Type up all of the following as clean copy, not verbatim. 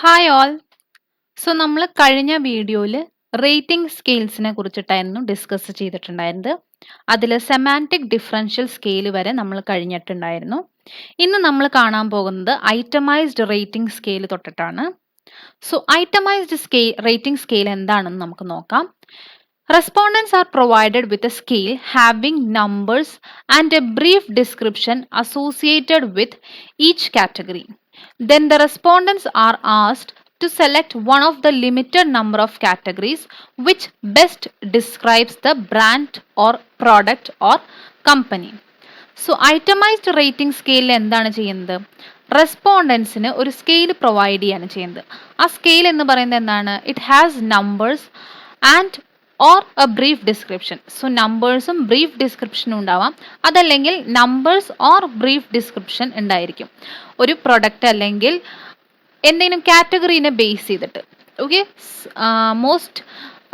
Hi all. So നമ്മൾ കഴിഞ്ഞ വീഡിയോയിൽ റേറ്റിംഗ് സ്കെയിൽസിനെ കുറിച്ചിട്ടായിരുന്നു ഡിസ്കസ് ചെയ്തിട്ടുണ്ടായിരുന്നത്. അതിൽ സെമാൻറ്റിക് ഡിഫറൻഷ്യൽ സ്കെയിൽ വരെ നമ്മൾ കഴിഞ്ഞിട്ടുണ്ടായിരുന്നു. ഇന്ന് നമ്മൾ കാണാൻ പോകുന്നത് ഐറ്റമൈസ്ഡ് റേറ്റിംഗ് സ്കെയിൽ തൊട്ടിട്ടാണ്. സോ ഐറ്റമൈസ്ഡ് റേറ്റിംഗ് സ്കെയിൽ എന്താണെന്ന് നമുക്ക് നോക്കാം. Respondents are provided with a scale having numbers and a brief description associated with each category. Then the respondents are asked to select one of the limited number of categories which best describes the brand or product or company. So itemised rating സ്കെയിലിൽ എന്താണ് ചെയ്യുന്നത്? റെസ്പോണ്ടൻസിന് ഒരു scale provide ചെയ്യാണ് ചെയ്യുന്നത്. ആ scale എന്ന് പറയുന്നത് എന്താണ്? It has numbers and or a brief description. So നമ്പേഴ്സും ബ്രീഫ് ഡിസ്ക്രിപ്ഷനും ഉണ്ടാവാം, അതല്ലെങ്കിൽ നമ്പേഴ്സ് ഓർ ബ്രീഫ് ഡിസ്ക്രിപ്ഷൻ ഉണ്ടായിരിക്കും. ഒരു പ്രൊഡക്റ്റ് അല്ലെങ്കിൽ എന്തെങ്കിലും കാറ്റഗറീനെ ബേസ് ചെയ്തിട്ട്. Okay, most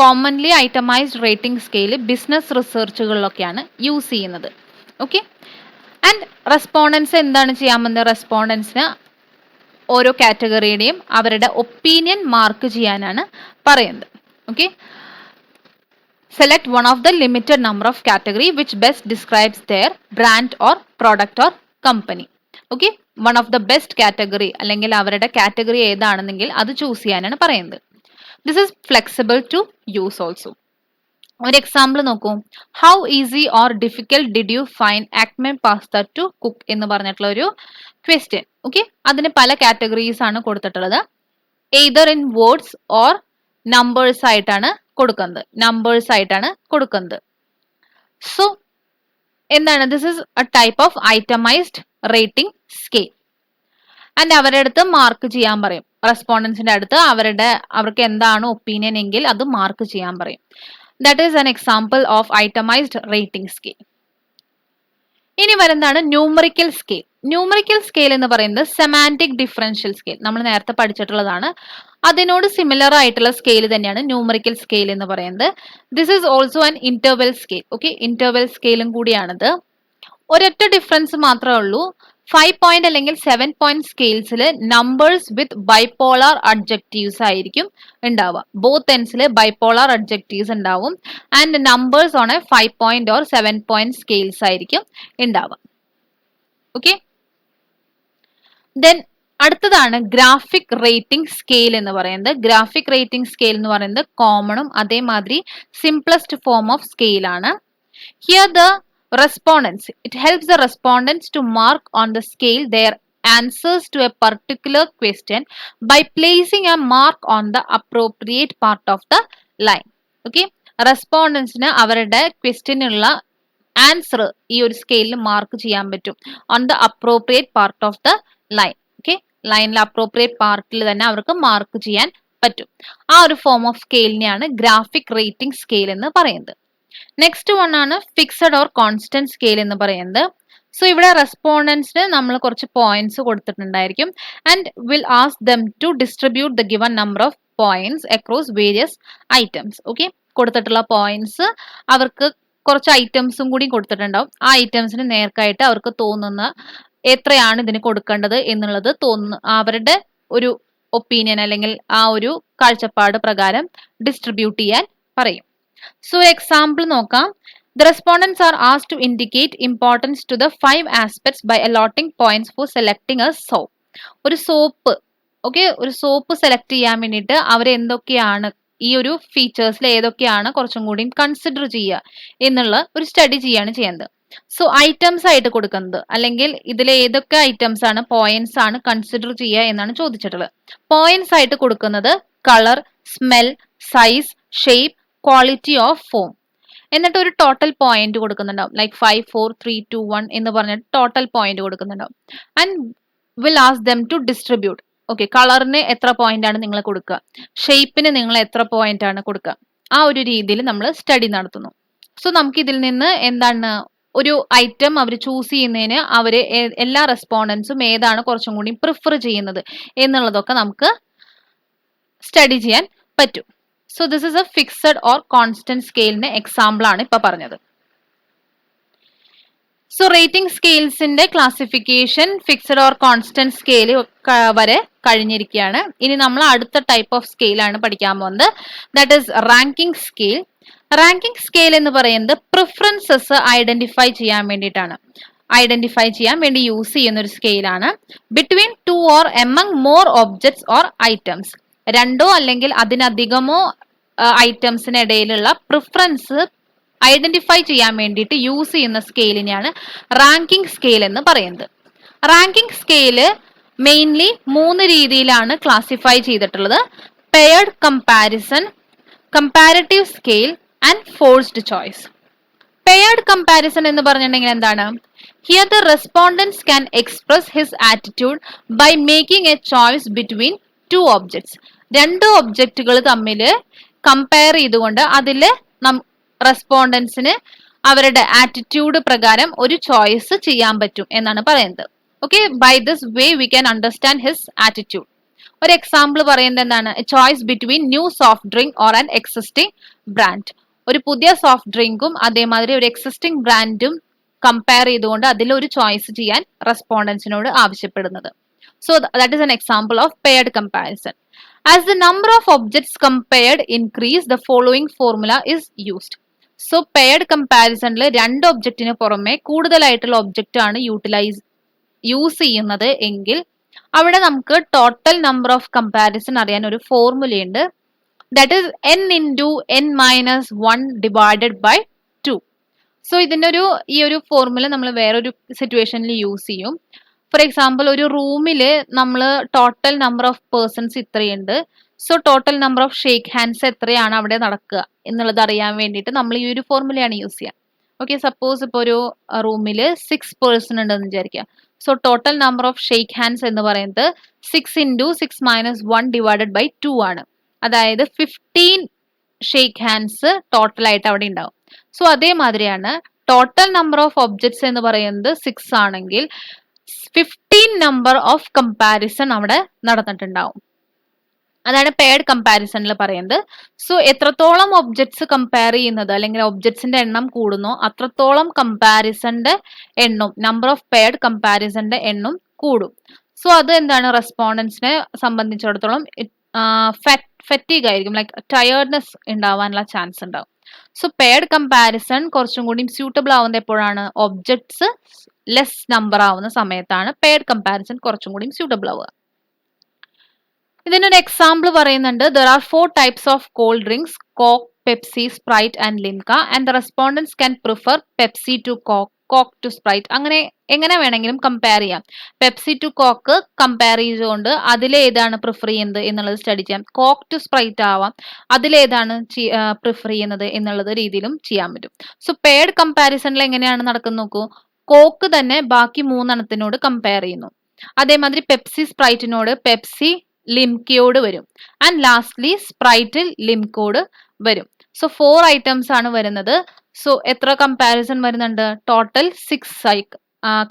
commonly itemised rating scale business റിസർച്ചുകളിലൊക്കെയാണ് യൂസ് ചെയ്യുന്നത്. ഓക്കെ, ആൻഡ് റെസ്പോണ്ടൻസ് എന്താണ് ചെയ്യാമെന്ന്? റെസ്പോണ്ടൻസിന് ഓരോ കാറ്റഗറിയുടെയും അവരുടെ ഒപ്പീനിയൻ മാർക്ക് ചെയ്യാനാണ് പറയുന്നത്. Okay, select one of the limited number of category which best describes their brand or product or company. Okay, one of the best category അല്ലെങ്കിൽ അവരുടെ കാറ്റഗറി ഏതാണെന്നെങ്കിൽ അത് ചൂസ് ചെയ്യാനാണ് പറയുന്നത്. This is flexible to use also. ഒരു example നോക്കൂ. How easy or difficult did you find Acme pasta to cook എന്ന് പറഞ്ഞിട്ടുള്ള ഒരു ക്വസ്റ്റ്യൻ. ഓക്കെ, അതിന് പല കാറ്റഗറീസ് ആണ് കൊടുത്തിട്ടുള്ളത്. Either in words or numbers ആയിട്ടാണ് കൊടുക്കുന്നത്. സോ എന്താണ്? This is A type of itemised rating scale. And അവരുടെ അടുത്ത് മാർക്ക് ചെയ്യാൻ പറയും. റെസ്പോണ്ടൻസിന്റെ അടുത്ത് അവർക്ക് എന്താണ് ഒപ്പീനിയൻ എങ്കിൽ അത് മാർക്ക് ചെയ്യാൻ പറയും. That is an example of itemized rating scale. ഇനി വരുന്നതാണ് ന്യൂമറിക്കൽ സ്കെയിൽ. ന്യൂമറിക്കൽ സ്കെയിൽ എന്ന് പറയുന്നത് സെമാൻറ്റിക് ഡിഫറൻഷ്യൽ സ്കെയിൽ. നമ്മൾ നേരത്തെ പഠിച്ചിട്ടുള്ളതാണ്. അതിനോട് സിമിലർ ആയിട്ടുള്ള സ്കെയിൽ തന്നെയാണ് ന്യൂമറിക്കൽ സ്കെയിൽ എന്ന് പറയുന്നത്. This is also an interval scale. Okay, interval സ്കെയിലും കൂടിയാണിത്. ഒരൊറ്റ ഡിഫറൻസ് മാത്രമേ ഉള്ളൂ. 5 പോയിന്റ് അല്ലെങ്കിൽ 7 പോയിന്റ് സ്കെയിൽസിൽ നമ്പേഴ്സ് വിത്ത് ബൈപോളാർ അഡ്ജക്റ്റീവ്സ് ആയിരിക്കും ഉണ്ടാവുക. ബോത്ത് എൻഡ്സിൽ ബൈപോളാർ അഡ്ജക്റ്റീവ്സ് ഉണ്ടാവും. And numbers on a 5 point or 7 point scales ആയിരിക്കും ഉണ്ടാവുക. ഓക്കെ, ദെൻ അടുത്തതാണ് ഗ്രാഫിക് റേറ്റിംഗ് സ്കെയിൽ എന്ന് പറയുന്നത്. ഗ്രാഫിക് റേറ്റിംഗ് സ്കെയിൽ എന്ന് പറയുന്നത് കോമണും അതേമാതിരി സിംപ്ലസ്റ്റ് ഫോം ഓഫ് സ്കെയിൽ ആണ്. Here the respondents, it helps the respondents to mark on the scale their answers to a particular question by placing a mark on the appropriate part of the line. Okay, respondents ന് അവരുടെ ക്വസ്റ്റ്യനുള്ള answer ഈ ഒരു സ്കെയിലിൽ mark ചെയ്യാൻ പറ്റും on the appropriate part of the line. Okay, ലൈനിലെ appropriate പാർട്ടിൽ തന്നെ അവർക്ക് മാർക്ക് ചെയ്യാൻ പറ്റും. ആ ഒരു ഫോം ഓഫ് സ്കെയിലിനെയാണ് ഗ്രാഫിക് റേറ്റിംഗ് സ്കെയിൽ എന്ന് പറയുന്നത്. നെക്സ്റ്റ് വൺ ആണ് ഫിക്സഡ് ഓർ കോൺസ്റ്റന്റ് സ്കെയിൽ എന്ന് പറയുന്നത്. സോ ഇവിടെ റെസ്പോണ്ടൻസിന് നമ്മൾ കുറച്ച് പോയിന്റ്സ് കൊടുത്തിട്ടുണ്ടായിരിക്കും. And will ask them to distribute the given number of points across various items. Okay, കൊടുത്തിട്ടുള്ള പോയിന്റ്സ് അവർക്ക് കുറച്ച് ഐറ്റംസും കൂടി കൊടുത്തിട്ടുണ്ടാവും. ആ ഐറ്റംസിന് നേർക്കായിട്ട് അവർക്ക് തോന്നുന്ന എത്രയാണ് ഇതിന് കൊടുക്കേണ്ടത് എന്നുള്ളത് അവരുടെ ഒരു ഒപ്പീനിയൻ അല്ലെങ്കിൽ ആ ഒരു കാഴ്ചപ്പാട് പ്രകാരം ഡിസ്ട്രിബ്യൂട്ട് ചെയ്യാൻ പറയും. So example നോക്കാം. The respondents are asked to indicate importance to the 5 aspects by allotting points for selecting a soap. ഒരു സോപ്പ്, ഓക്കെ, ഒരു സോപ്പ് സെലക്ട് ചെയ്യാൻ വേണ്ടിയിട്ട് അവർ എന്തൊക്കെയാണ് ഈ ഒരു ഫീച്ചേഴ്സിൽ ഏതൊക്കെയാണ് കുറച്ചും കൂടി കൺസിഡർ ചെയ്യുക എന്നുള്ള ഒരു സ്റ്റഡി ചെയ്യാണ് ചെയ്യുന്നത്. സോ ഐറ്റംസ് ആയിട്ട് കൊടുക്കുന്നത് അല്ലെങ്കിൽ ഇതിൽ ഏതൊക്കെ ഐറ്റംസ് ആണ് പോയിന്റ്സ് ആണ് കൺസിഡർ ചെയ്യുക എന്നാണ് ചോദിച്ചിട്ടുള്ളത്. പോയിന്റ്സ് ആയിട്ട് കൊടുക്കുന്നത് colour, smell, size, shape, quality of form. എന്നിട്ട് ഒരു ടോട്ടൽ പോയിന്റ് കൊടുക്കുന്നുണ്ടാവും. ലൈക്ക് 5, 4, 3, 2, 1 എന്ന് പറഞ്ഞിട്ട് ടോട്ടൽ പോയിന്റ് കൊടുക്കുന്നുണ്ടാവും. And will ask them to distribute. Okay, കളറിന് എത്ര പോയിന്റ് ആണ് നിങ്ങൾ കൊടുക്കുക, ഷേപ്പിന് നിങ്ങൾ എത്ര പോയിന്റ് ആണ് കൊടുക്കുക, ആ ഒരു രീതിയിൽ നമ്മൾ സ്റ്റഡി നടത്തുന്നു. സോ നമുക്ക് ഇതിൽ നിന്ന് എന്താണ് ഒരു ഐറ്റം അവർ ചൂസ് ചെയ്യുന്നതിന് അവര് എല്ലാ റെസ്പോണ്ടൻസും ഏതാണ് കുറച്ചും കൂടി പ്രിഫർ ചെയ്യുന്നത് എന്നുള്ളതൊക്കെ നമുക്ക് സ്റ്റഡി ചെയ്യാൻ പറ്റും. So this is a fixed or constant സ്കെയിലിന്റെ എക്സാമ്പിൾ ആണ് ഇപ്പൊ പറഞ്ഞത്. സോ റേറ്റിംഗ് സ്കെയിൽസിന്റെ classification fixed or constant scale വരെ കഴിഞ്ഞിരിക്കുകയാണ്. ഇനി നമ്മൾ അടുത്ത ടൈപ്പ് ഓഫ് സ്കെയിൽ ആണ് പഠിക്കാൻ പോകുന്നത്. That is ranking scale. Ranking scale എന്ന് പറയുന്നത് പ്രിഫറൻസസ് ഐഡന്റിഫൈ ചെയ്യാൻ വേണ്ടിയിട്ടാണ്. ഐഡന്റിഫൈ ചെയ്യാൻ വേണ്ടി യൂസ് ചെയ്യുന്ന ഒരു സ്കെയിലാണ്. Between two or among more objects or items, രണ്ടോ അല്ലെങ്കിൽ അതിനധികമോ ഐറ്റംസിനിടയിലുള്ള പ്രിഫറൻസ് ഐഡന്റിഫൈ ചെയ്യാൻ വേണ്ടിയിട്ട് യൂസ് ചെയ്യുന്ന സ്കെയിലിനെയാണ് റാങ്കിംഗ് സ്കെയിൽ എന്ന് പറയുന്നത്. റാങ്കിംഗ് സ്കെയില് മെയിൻലി 3 രീതിയിലാണ് ക്ലാസിഫൈ ചെയ്തിട്ടുള്ളത്: paired comparison, comparative scale and forced choice. Paired comparison എന്ന് പറഞ്ഞിട്ടുണ്ടെങ്കിൽ എന്താണ്? Here the respondents can express his attitude by making a choice between 2 objects. 2 ഒബ്ജക്റ്റുകൾ തമ്മിൽ കമ്പയർ ചെയ്തുകൊണ്ട് അതിൽ റെസ്പോണ്ടൻസിന് അവരുടെ ആറ്റിറ്റ്യൂഡ് പ്രകാരം ഒരു ചോയ്സ് ചെയ്യാൻ പറ്റും എന്നാണ് പറയുന്നത്. Okay, by this way we can understand his attitude. ഒരു എക്സാമ്പിൾ പറയുന്നത് എന്താണ്? Choice between new soft drink or an existing brand. ഒരു പുതിയ സോഫ്റ്റ് ഡ്രിങ്കും അതേമാതിരി ഒരു എക്സിസ്റ്റിംഗ് ബ്രാൻഡും കമ്പയർ ചെയ്തുകൊണ്ട് അതിലൊരു ചോയ്സ് ചെയ്യാൻ റെസ്പോണ്ടൻസിനോട് ആവശ്യപ്പെടുന്നത്. So that is an example of paired comparison. As the number of objects compared increase, the following formula is used. So paired comparisonൽ 2 ഒബ്ജക്റ്റിന് പുറമെ കൂടുതലായിട്ടുള്ള ഒബ്ജക്റ്റ് ആണ് യൂസ് ചെയ്യുന്നത് എങ്കിൽ അവിടെ നമുക്ക് ടോട്ടൽ നമ്പർ ഓഫ് കമ്പാരിസൺ അറിയാൻ ഒരു ഫോർമുലയുണ്ട്. That is n into n minus 1 divided by 2. So ഈ ഒരു ഫോർമുല നമ്മൾ വേറൊരു സിറ്റുവേഷനിൽ യൂസ് ചെയ്യും. ഫോർ എക്സാമ്പിൾ, ഒരു റൂമിൽ നമ്മൾ ടോട്ടൽ നമ്പർ ഓഫ് പേഴ്സൺസ് ഇത്രയുണ്ട്. So total number of shake hands എത്രയാണ് അവിടെ നടക്കുക എന്നുള്ളത് അറിയാൻ വേണ്ടിയിട്ട് നമ്മൾ ഈ ഒരു ഫോർമുലയാണ് യൂസ് ചെയ്യുക. ഓക്കെ, സപ്പോസ് ഇപ്പോൾ ഒരു റൂമിൽ 6 പേഴ്സൺ ഉണ്ടെന്ന് വിചാരിക്കുക. So total number of shake hands എന്ന് പറയുന്നത് 6 into 6 minus 1 divided by 2 ആണ്. അതായത് 15 ഷേക്ക് ഹാൻഡ്സ് ടോട്ടൽ ആയിട്ട് അവിടെ ഉണ്ടാവും. സോ അതേമാതിരിയാണ് ടോട്ടൽ നമ്പർ ഓഫ് ഒബ്ജക്ട്സ് എന്ന് പറയുന്നത് 6 ആണെങ്കിൽ 15 നമ്പർ ഓഫ് കമ്പാരിസൺ അവിടെ നടന്നിട്ടുണ്ടാവും. അതാണ് പെയർഡ് കമ്പാരിസണിൽ പറയുന്നത്. സോ എത്രത്തോളം ഒബ്ജക്ട്സ് കമ്പയർ ചെയ്യുന്നത് അല്ലെങ്കിൽ ഒബ്ജക്ട്സിന്റെ എണ്ണം കൂടുന്നോ അത്രത്തോളം കമ്പാരിസന്റെ എണ്ണം, നമ്പർ ഓഫ് പെയർഡ് കമ്പാരിസന്റെ എണ്ണം കൂടും. സോ അത് എന്താണ്? റെസ്പോണ്ടൻസിനെ സംബന്ധിച്ചിടത്തോളം ഫെറ്റീഗ് ആയിരിക്കും, ലൈക്ക് ടയേർഡ്നെസ് ഉണ്ടാവാനുള്ള ചാൻസ് ഉണ്ടാവും. സോ പെയർഡ് കമ്പാരിസൺ കുറച്ചും കൂടി സ്യൂട്ടബിൾ ആവുന്നത് എപ്പോഴാണ്? ഒബ്ജക്ട്സ് ലെസ് നമ്പർ ആവുന്ന സമയത്താണ് പെയർഡ് കമ്പാരിസൺ കുറച്ചും കൂടി സ്യൂട്ടബിൾ ആവുക. ഇതിനൊരു എക്സാമ്പിൾ പറയുന്നുണ്ട്. There are 4 types of cold drinks: Coke, Pepsi, Sprite and Limca. And the respondents can prefer Pepsi to Coke, Coke to Sprite. അങ്ങനെ എങ്ങനെ വേണമെങ്കിലും കമ്പയർ ചെയ്യാം. പെപ്സി ടു കോക്ക് കമ്പയർ ചെയ്തുകൊണ്ട് അതിലേതാണ് പ്രിഫർ ചെയ്യുന്നത് എന്നുള്ളത് സ്റ്റഡി ചെയ്യാം. കോക്ക് ടു സ്പ്രൈറ്റ് ആവാം, അതിലേതാണ് prefer ചെയ്യുന്നത് എന്നുള്ളത് രീതിയിലും ചെയ്യാൻ പറ്റും. സോ പെയർഡ് കമ്പാരിസണിൽ എങ്ങനെയാണ് നടക്കുന്നത് നോക്കൂ. കോക്ക് തന്നെ ബാക്കി 3 എണ്ണത്തിനോട് കമ്പയർ ചെയ്യുന്നു. അതേമാതിരി പെപ്സി സ്പ്രൈറ്റിനോട്, പെപ്സി ലിംകയോട് വരും. ആൻഡ് ലാസ്റ്റ്ലി സ്പ്രൈറ്റിൽ ലിംകോട് വരും. സോ 4 ഐറ്റംസ് ആണ് വരുന്നത്. സോ എത്ര കമ്പാരിസൺ വരുന്നുണ്ട്? Total 6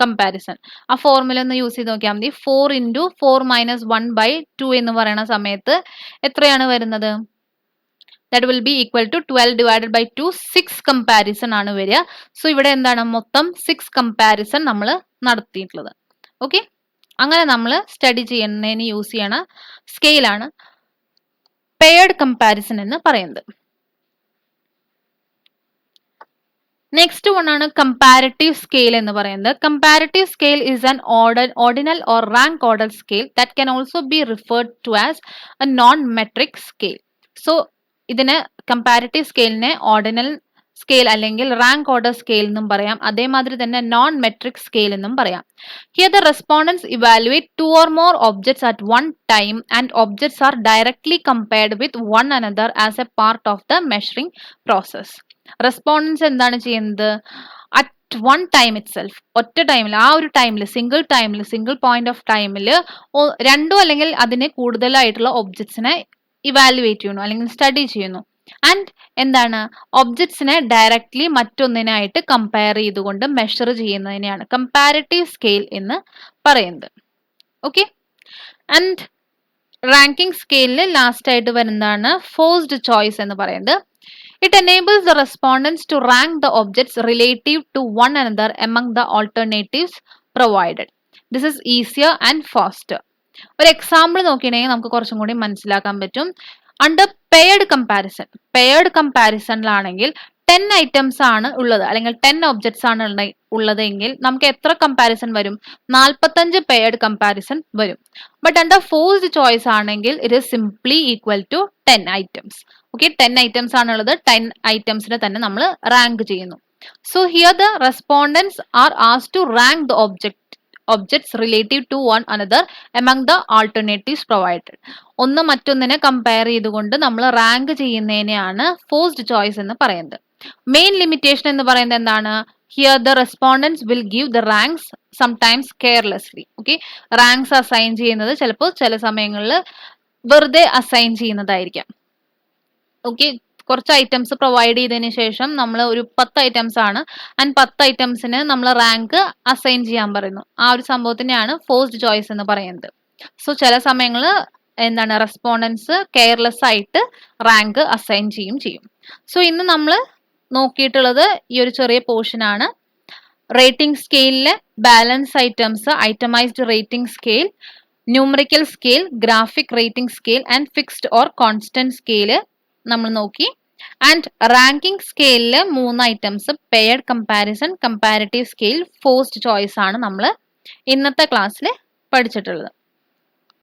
comparison. ആ ഫോർമുല ഒന്ന് യൂസ് ചെയ്ത് നോക്കിയാൽ മതി. 4 into 4 minus 1 by 2 എന്ന് പറയുന്ന സമയത്ത് എത്രയാണ് വരുന്നത്? That will be equal to 12 divided by 2, 6 comparison ആണ് വരിക. സോ ഇവിടെ എന്താണ്? മൊത്തം 6 കമ്പാരിസൺ നമ്മൾ നടത്തിയിട്ടുള്ളത്. ഓക്കെ, അങ്ങനെ നമ്മൾ സ്റ്റഡി ചെയ്യുന്നതിന് യൂസ് ചെയ്യണ സ്കെയിലാണ് പെയർഡ് കമ്പാരിസൺ എന്ന് പറയുന്നത്. നെക്സ്റ്റ് വൺ ആണ് കമ്പാരിറ്റീവ് സ്കെയിൽ എന്ന് പറയുന്നത്. Comparative scale is an ordinal or rank order scale that can also be referred to as a non metric scale. So ഇതിന് കമ്പാരിറ്റീവ് സ്കെയിലിനെ ഓർഡിനൽ സ്കെയിൽ അല്ലെങ്കിൽ rank order scale എന്നും പറയാം. അതേമാതിരി തന്നെ നോൺ മെട്രിക് സ്കെയിൽ എന്നും പറയാം. Here the respondents evaluate 2 or more objects at one time and objects are directly compared with one another as A part of the measuring process. Respondents എന്താണ് ചെയ്യുന്നത്? At one time it self, ഒറ്റ ടൈമിൽ, ആ ഒരു ടൈമിൽ, single point of ടൈമിൽ 2 അല്ലെങ്കിൽ അതിന് കൂടുതലായിട്ടുള്ള ഒബ്ജക്ട്സിനെ ഇവാലുവേറ്റ് ചെയ്യുന്നു അല്ലെങ്കിൽ സ്റ്റഡി ചെയ്യുന്നു. ആൻഡ് എന്താണ്? ഒബ്ജക്ട്സിനെ ഡയറക്ട്ലി മറ്റൊന്നിനായിട്ട് കമ്പയർ ചെയ്തുകൊണ്ട് മെഷർ ചെയ്യുന്നതിനെയാണ് കമ്പാരിറ്റീവ് സ്കെയിൽ എന്ന് പറയുന്നത്. ഓക്കെ, ആൻഡ് റാങ്കിംഗ് സ്കെയിലിൽ ലാസ്റ്റ് ആയിട്ട് വരുന്നതാണ് ഫോഴ്സ്ഡ് ചോയ്സ് എന്ന് പറയുന്നത്. It enables the respondents to rank the objects relative to one another among the alternatives provided. This is easier and faster. ഒരു example നോക്കിയിട്ടുണ്ടെങ്കിൽ നമുക്ക് കുറച്ചും കൂടി മനസ്സിലാക്കാൻ പറ്റും. അണ്ടർ പെയർഡ് കമ്പാരിസണിലാണെങ്കിൽ 10 ഐറ്റംസ് ആണ് ഉള്ളത്, അല്ലെങ്കിൽ 10 ഒബ്ജക്ട്സ് ആണ് ഉള്ളതെങ്കിൽ നമുക്ക് എത്ര കമ്പാരിസൺ വരും? 45 പെയർഡ് കമ്പാരിസൺ വരും. ബട്ട് അണ്ടർ ഫോഴ്സ്ഡ് ചോയ്സ് ആണെങ്കിൽ it is simply equal to 10 items. Okay, 10 items ആണുള്ളത്, 10 ഐറ്റംസിനെ തന്നെ നമ്മൾ റാങ്ക് ചെയ്യുന്നു. So here the respondents are asked to rank the objects relative to one another among the alternatives provided. ഒന്ന് മറ്റൊന്നിനെ compare ചെയ്തുകൊണ്ട് നമ്മൾ റാങ്ക് ചെയ്യുന്നതിനെയാണ് ഫോഴ്സ്ഡ് ചോയ്സ് എന്ന് പറയുന്നത്. മെയിൻ ലിമിറ്റേഷൻ എന്ന് പറയുന്നത് എന്താണ്? Here the respondents will give the ranks sometimes carelessly. Okay, ranks assign ചെയ്യുന്നത് ചിലപ്പോൾ ചില സമയങ്ങളിൽ വെറുതെ അസൈൻ ചെയ്യുന്നതായിരിക്കാം. ഓക്കെ, കുറച്ച് ഐറ്റംസ് പ്രൊവൈഡ് ചെയ്തതിന് ശേഷം നമ്മൾ ഒരു 10 ഐറ്റംസ് ആണ്, ആൻഡ് 10 ഐറ്റംസിന് നമ്മൾ റാങ്ക് അസൈൻ ചെയ്യാൻ പറയുന്നു. ആ ഒരു സംഭവത്തിനെയാണ് ഫോഴ്സ്ഡ് ചോയ്സ് എന്ന് പറയുന്നത്. സോ ചില സമയങ്ങളിൽ എന്താണ്, റെസ്പോണ്ടൻസ് കെയർലെസ് ആയിട്ട് റാങ്ക് അസൈൻ ചെയ്യും. സോ ഇന്ന് നമ്മൾ നോക്കിയിട്ടുള്ളത് ഈ ഒരു ചെറിയ പോർഷൻ ആണ്. റേറ്റിംഗ് സ്കെയിലിലെ balance items, itemised rating scale, numerical scale, graphic rating scale and fixed or constant scale നമ്മൾ നോക്കി. ആൻഡ് റാങ്കിങ് സ്കെയിലില് 3 items, paired comparison, comparative scale, forced choice ആണ് നമ്മൾ ഇന്നത്തെ ക്ലാസ്സിൽ പഠിച്ചിട്ടുള്ളത്.